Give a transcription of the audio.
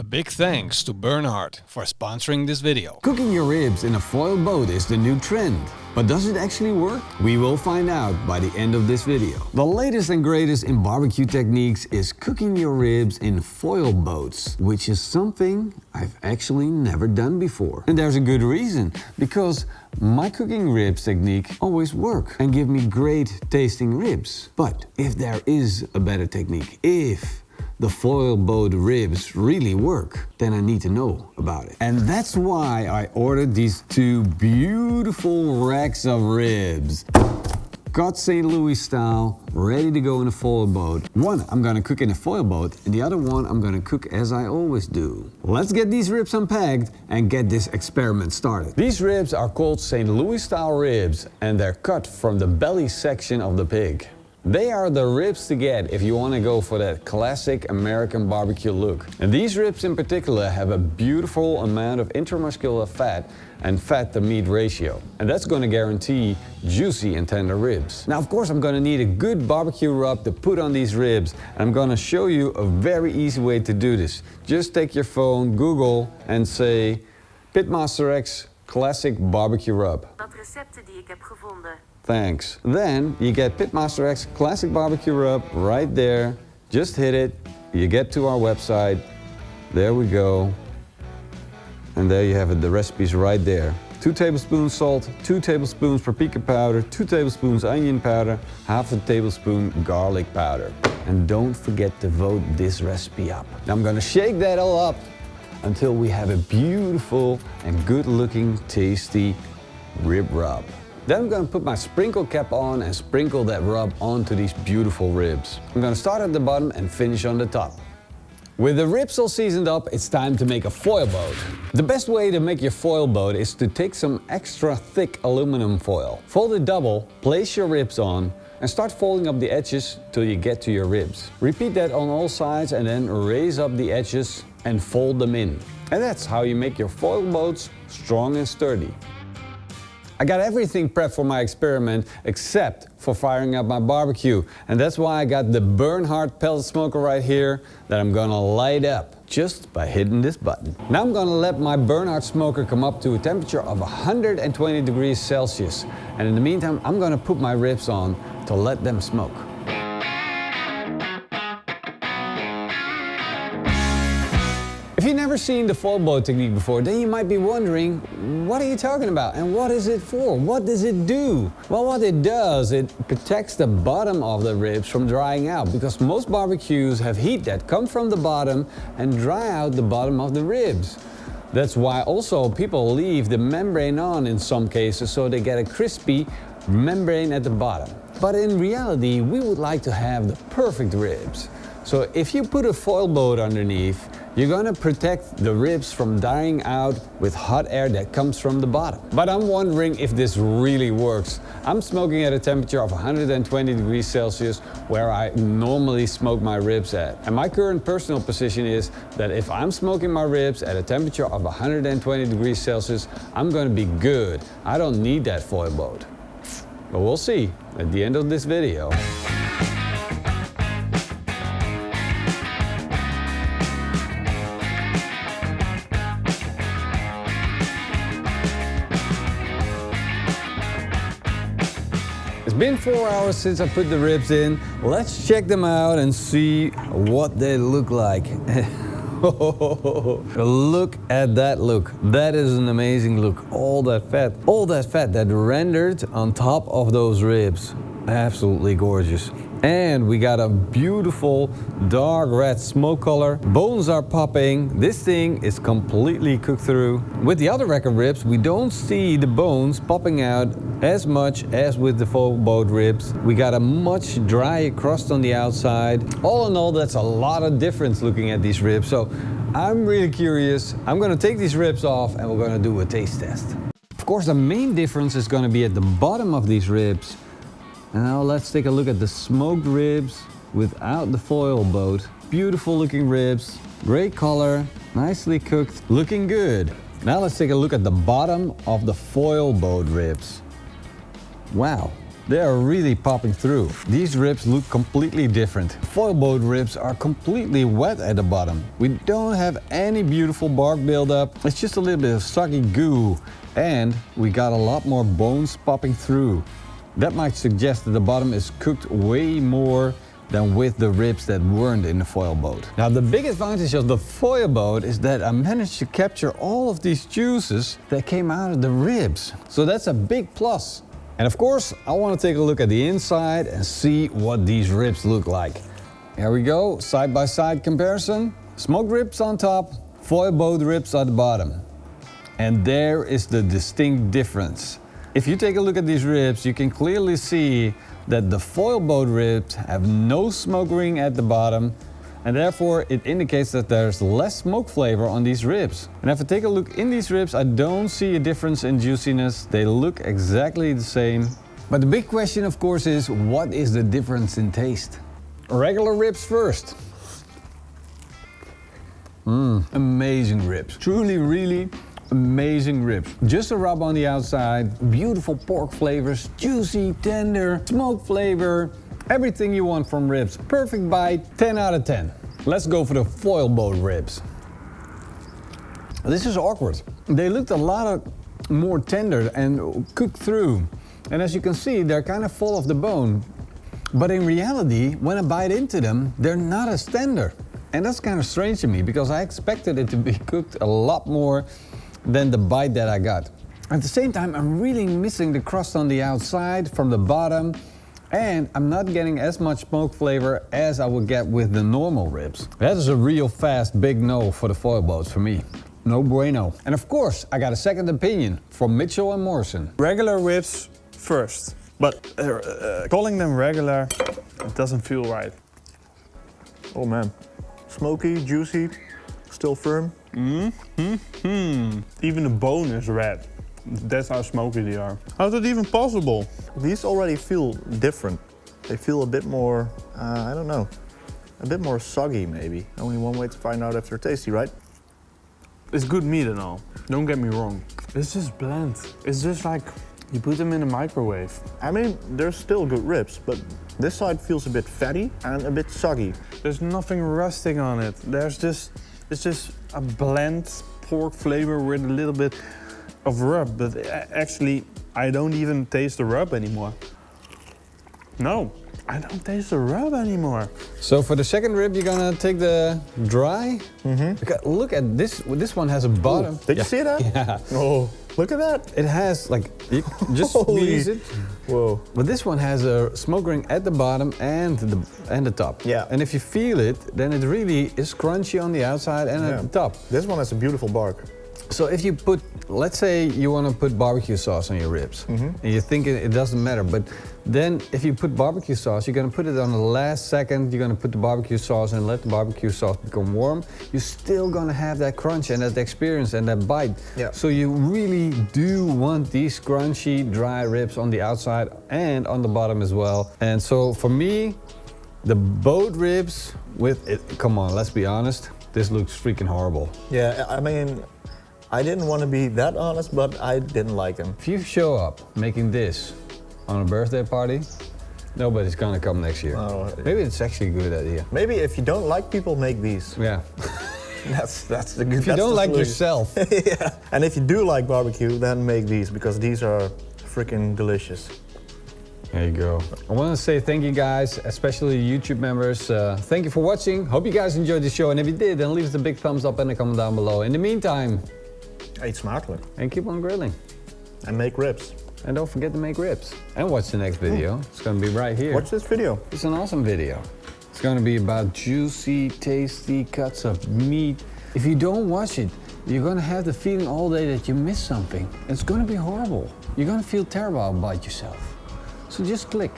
A big thanks to Burnhard for sponsoring this video. Cooking your ribs in a foil boat is the new trend. But does it actually work? We will find out by the end of this video. The latest and greatest in barbecue techniques is cooking your ribs in foil boats, which is something I've actually never done before. And there's a good reason, because my cooking ribs technique always work and give me great tasting ribs. But if there is a better technique, if the foil boat ribs really work, then I need to know about it. And that's why I ordered these two beautiful racks of ribs. Cut St. Louis style, ready to go in a foil boat. One I'm gonna cook in a foil boat, and the other one I'm gonna cook as I always do. Let's get these ribs unpacked and get this experiment started. These ribs are called St. Louis style ribs, and they're cut from the belly section of the pig. They are the ribs to get if you want to go for that classic American barbecue look. And these ribs in particular have a beautiful amount of intramuscular fat and fat to meat ratio. And that's going to guarantee juicy and tender ribs. Now of course I'm going to need a good barbecue rub to put on these ribs. And I'm going to show you a very easy way to do this. Just take your phone, Google and say Pitmasterx Classic BBQ Rub. Dat recepten die ik heb gevonden. Thanks. Then you get Pitmasterx Classic BBQ Rub right there. Just hit it. You get to our website. There we go. And there you have it. The recipe's right there. 2 tablespoons salt, 2 tablespoons paprika powder, 2 tablespoons onion powder, half a tablespoon garlic powder. And don't forget to vote this recipe up. Now I'm gonna shake that all up until we have a beautiful and good looking, tasty rib rub. Then I'm going to put my sprinkle cap on and sprinkle that rub onto these beautiful ribs. I'm going to start at the bottom and finish on the top. With the ribs all seasoned up, it's time to make a foil boat. The best way to make your foil boat is to take some extra thick aluminum foil. Fold it double, place your ribs on, and start folding up the edges till you get to your ribs. Repeat that on all sides and then raise up the edges and fold them in. And that's how you make your foil boats strong and sturdy. I got everything prepped for my experiment except for firing up my barbecue. And that's why I got the Burnhard pellet smoker right here that I'm gonna light up just by hitting this button. Now I'm gonna let my Burnhard smoker come up to a temperature of 120 degrees Celsius. And in the meantime, I'm gonna put my ribs on to let them smoke. If you've never seen the foil boat technique before, then you might be wondering, what are you talking about and what is it for? What does it do? Well, what it does, it protects the bottom of the ribs from drying out, because most barbecues have heat that comes from the bottom and dry out the bottom of the ribs. That's why also people leave the membrane on in some cases, so they get a crispy membrane at the bottom. But in reality, we would like to have the perfect ribs. So if you put a foil boat underneath, you're gonna protect the ribs from dying out with hot air that comes from the bottom. But I'm wondering if this really works. I'm smoking at a temperature of 120 degrees Celsius where I normally smoke my ribs at. And my current personal position is that if I'm smoking my ribs at a temperature of 120 degrees Celsius, I'm gonna be good. I don't need that foil boat. But we'll see at the end of this video. It's been 4 hours since I put the ribs in. Let's check them out and see what they look like. Look at that look. That is an amazing look. All that fat that rendered on top of those ribs. Absolutely gorgeous. And we got a beautiful dark red smoke color. Bones are popping. This thing is completely cooked through. With the other rack of ribs, we don't see the bones popping out as much as with the foil boat ribs. We got a much drier crust on the outside. All in all, that's a lot of difference looking at these ribs. So I'm really curious. I'm gonna take these ribs off and we're gonna do a taste test. Of course, the main difference is gonna be at the bottom of these ribs. Now let's take a look at the smoked ribs without the foil boat. Beautiful looking ribs, great color, nicely cooked, looking good. Now let's take a look at the bottom of the foil boat ribs. Wow, they are really popping through. These ribs look completely different. Foil boat ribs are completely wet at the bottom. We don't have any beautiful bark buildup. It's just a little bit of soggy goo, and we got a lot more bones popping through. That might suggest that the bottom is cooked way more than with the ribs that weren't in the foil boat. Now the big advantage of the foil boat is that I managed to capture all of these juices that came out of the ribs. So that's a big plus. And of course, I want to take a look at the inside and see what these ribs look like. Here we go, side-by-side comparison. Smoked ribs on top, foil boat ribs at the bottom. And there is the distinct difference. If you take a look at these ribs, you can clearly see that the foil boat ribs have no smoke ring at the bottom, and therefore it indicates that there's less smoke flavor on these ribs. And if I take a look in these ribs, I don't see a difference in juiciness. They look exactly the same. But the big question, of course, is what is the difference in taste? Regular ribs first. Amazing ribs. Truly, really amazing ribs. Just a rub on the outside, beautiful pork flavors, juicy, tender, smoke flavor, everything you want from ribs. Perfect bite, 10 out of 10. Let's go for the foil boat ribs. This is awkward. They looked a lot more tender and cooked through. And as you can see, they're kind of full of the bone. But in reality, when I bite into them, they're not as tender. And that's kind of strange to me because I expected it to be cooked a lot more than the bite that I got. At the same time, I'm really missing the crust on the outside from the bottom, and I'm not getting as much smoke flavor as I would get with the normal ribs. That is a real fast big no for the foil boats for me. No bueno. And of course, I got a second opinion from Mitchell and Morrison. Regular ribs first, but calling them regular, it doesn't feel right. Oh man, smoky, juicy, still firm. Even the bone is red. That's how smoky they are. How is that even possible? These already feel different. They feel a bit more, I don't know, a bit more soggy maybe. Only one way to find out if they're tasty, right? It's good meat and all, don't get me wrong. It's just bland. It's just like you put them in a microwave. I mean, they're still good ribs, but this side feels a bit fatty and a bit soggy. There's nothing rusting on it. It's just a bland pork flavor with a little bit of rub, but actually I don't even taste the rub anymore. No, I don't taste the rub anymore. So for the second rib, you're gonna take the dry? Look at this, this one has a bottom. Did you see that? Yeah. Oh, look at that. It has like, you just squeeze it. Whoa. But this one has a smoke ring at the bottom and the top. Yeah. And if you feel it, then it really is crunchy on the outside and at the top. This one has a beautiful bark. So if you put, let's say you want to put barbecue sauce on your ribs, and you're thinking it doesn't matter, but then if you put barbecue sauce, you're going to put it on the last second, you're going to put the barbecue sauce and let the barbecue sauce become warm, you're still going to have that crunch and that experience and that bite. Yeah. So you really do want these crunchy, dry ribs on the outside and on the bottom as well. And so for me, the boat ribs with it, come on, let's be honest, this looks freaking horrible. Yeah, I mean, I didn't want to be that honest, but I didn't like them. If you show up making this on a birthday party, nobody's gonna come next year. Oh, Maybe it's actually a good idea. maybe if you don't like people, make these. Yeah. That's the good. If you don't like yourself. Yeah. And if you do like barbecue, then make these because these are freaking delicious. There you go. I want to say thank you guys, especially YouTube members. Thank you for watching. Hope you guys enjoyed the show, and if you did, then leave us a big thumbs up and a comment down below. In the meantime, Eet smakelijk. and keep on grilling. And make ribs. And don't forget to make ribs. And watch the next video. It's gonna be right here. Watch this video. It's an awesome video. It's gonna be about juicy, tasty cuts of meat. If you don't watch it, you're gonna have the feeling all day that you missed something. It's gonna be horrible. You're gonna feel terrible about yourself. So just click.